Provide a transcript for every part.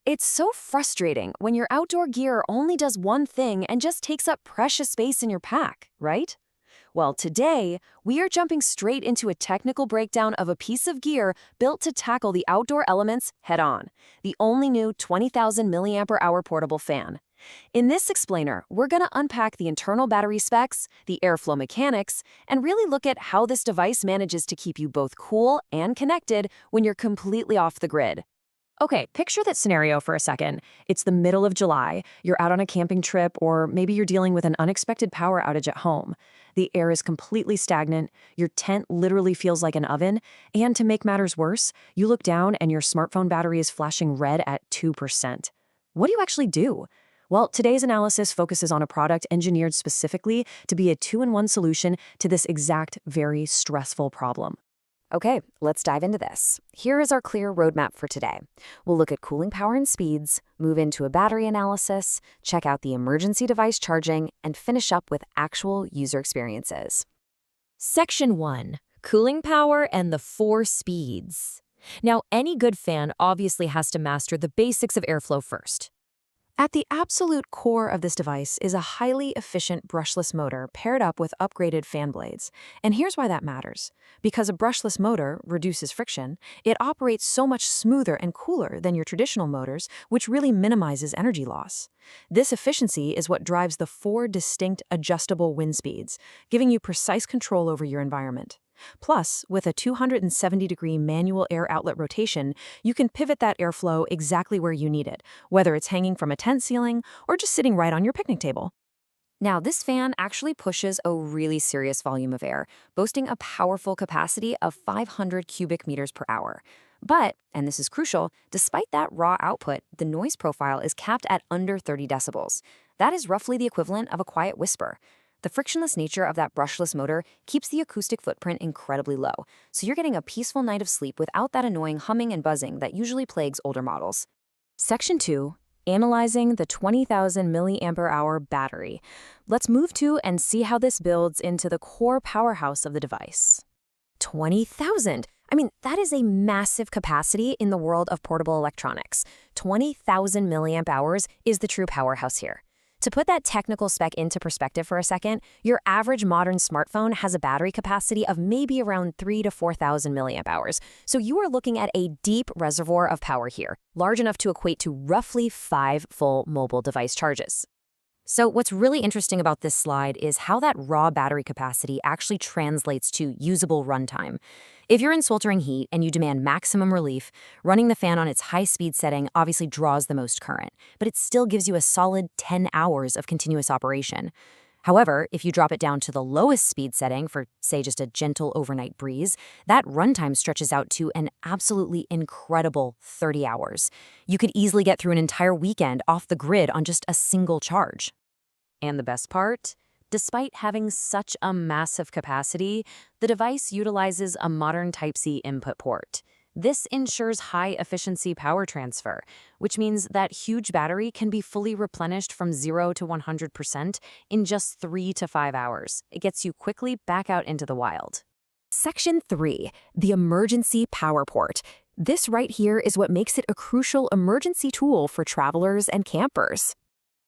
It's so frustrating when your outdoor gear only does one thing and just takes up precious space in your pack, right? Well, today, we are jumping straight into a technical breakdown of a piece of gear built to tackle the outdoor elements head-on, the only new 20,000 milliampere hour portable fan. In this explainer, we're going to unpack the internal battery specs, the airflow mechanics, and really look at how this device manages to keep you both cool and connected when you're completely off the grid. Okay, picture that scenario for a second. It's the middle of July, you're out on a camping trip, or maybe you're dealing with an unexpected power outage at home. The air is completely stagnant, your tent literally feels like an oven, and to make matters worse, you look down and your smartphone battery is flashing red at 2%. What do you actually do? Well, today's analysis focuses on a product engineered specifically to be a two-in-one solution to this exact very stressful problem. Okay, let's dive into this. Here is our clear roadmap for today. We'll look at cooling power and speeds, move into a battery analysis, check out the emergency device charging, and finish up with actual user experiences. Section 1. Cooling power and the 4 speeds. Now, any good fan obviously has to master the basics of airflow first. At the absolute core of this device is a highly efficient brushless motor paired up with upgraded fan blades. And here's why that matters. Because a brushless motor reduces friction, it operates so much smoother and cooler than your traditional motors, which really minimizes energy loss. This efficiency is what drives the 4 distinct adjustable wind speeds, giving you precise control over your environment. Plus, with a 270-degree manual air outlet rotation, you can pivot that airflow exactly where you need it, whether it's hanging from a tent ceiling or just sitting right on your picnic table. Now, this fan actually pushes a really serious volume of air, boasting a powerful capacity of 500 cubic meters per hour. But, and this is crucial, despite that raw output, the noise profile is capped at under 30 decibels. That is roughly the equivalent of a quiet whisper. The frictionless nature of that brushless motor keeps the acoustic footprint incredibly low, so you're getting a peaceful night of sleep without that annoying humming and buzzing that usually plagues older models. Section 2. Analyzing the 20,000 milliampere hour battery. Let's move to and see how this builds into the core powerhouse of the device. 20,000! I mean, that is a massive capacity in the world of portable electronics. 20,000 milliamp hours is the true powerhouse here. To put that technical spec into perspective for a second, your average modern smartphone has a battery capacity of maybe around 3,000 to 4,000 milliamp hours. So you are looking at a deep reservoir of power here, large enough to equate to roughly 5 full mobile device charges. So what's really interesting about this slide is how that raw battery capacity actually translates to usable runtime. If you're in sweltering heat and you demand maximum relief, running the fan on its high-speed setting obviously draws the most current, but it still gives you a solid 10 hours of continuous operation. However, if you drop it down to the lowest speed setting for, say, just a gentle overnight breeze, that runtime stretches out to an absolutely incredible 30 hours. You could easily get through an entire weekend off the grid on just a single charge. And the best part? Despite having such a massive capacity, the device utilizes a modern Type-C input port. This ensures high-efficiency power transfer, which means that huge battery can be fully replenished from 0 to 100% in just 3 to 5 hours. It gets you quickly back out into the wild. Section 3. The emergency power port. This right here is what makes it a crucial emergency tool for travelers and campers.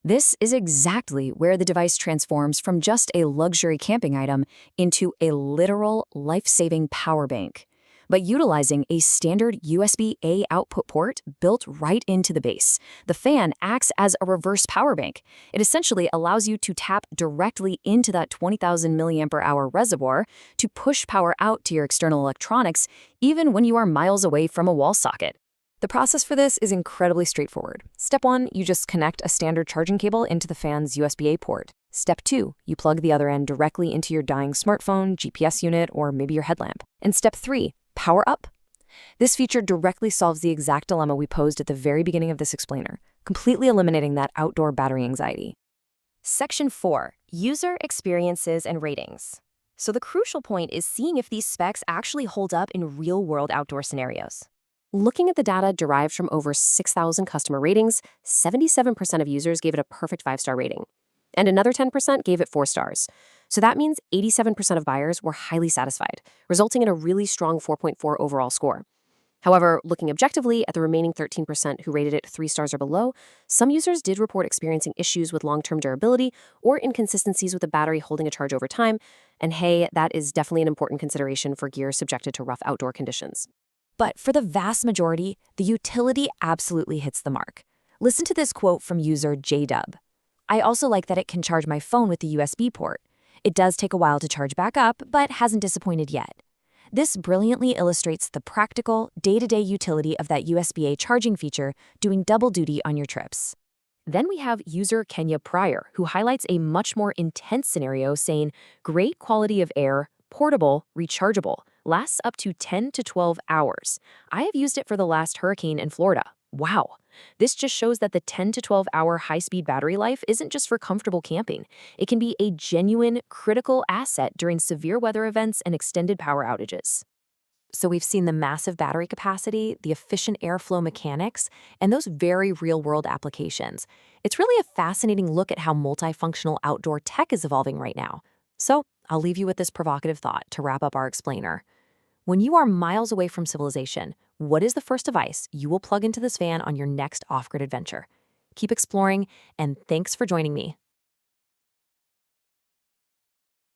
This is exactly where the device transforms from just a luxury camping item into a literal life-saving power bank. But utilizing a standard USB-A output port built right into the base, the fan acts as a reverse power bank. It essentially allows you to tap directly into that 20,000 milliampere hour reservoir to push power out to your external electronics, even when you are miles away from a wall socket. The process for this is incredibly straightforward. Step 1, you just connect a standard charging cable into the fan's USB-A port. Step 2, you plug the other end directly into your dying smartphone, GPS unit, or maybe your headlamp. And step 3, power up. This feature directly solves the exact dilemma we posed at the very beginning of this explainer, completely eliminating that outdoor battery anxiety. Section 4, user experiences and ratings. So the crucial point is seeing if these specs actually hold up in real-world outdoor scenarios. Looking at the data derived from over 6,000 customer ratings, 77% of users gave it a perfect 5-star rating, and another 10% gave it 4 stars. So that means 87% of buyers were highly satisfied, resulting in a really strong 4.4 overall score. However, looking objectively at the remaining 13% who rated it 3 stars or below, some users did report experiencing issues with long-term durability or inconsistencies with the battery holding a charge over time, and hey, that is definitely an important consideration for gear subjected to rough outdoor conditions. But for the vast majority, the utility absolutely hits the mark. Listen to this quote from user JDub. I also like that it can charge my phone with the USB port. It does take a while to charge back up, but hasn't disappointed yet. This brilliantly illustrates the practical, day-to-day utility of that USB-A charging feature doing double duty on your trips. Then we have user Kenya Pryor, who highlights a much more intense scenario saying, great quality of air, portable, rechargeable, lasts up to 10 to 12 hours. I have used it for the last hurricane in Florida. Wow. This just shows that the 10 to 12 hour high-speed battery life isn't just for comfortable camping. It can be a genuine, critical asset during severe weather events and extended power outages. So we've seen the massive battery capacity, the efficient airflow mechanics, and those very real-world applications. It's really a fascinating look at how multifunctional outdoor tech is evolving right now. So I'll leave you with this provocative thought to wrap up our explainer. When you are miles away from civilization, what is the first device you will plug into this van on your next off-grid adventure? Keep exploring, and thanks for joining me.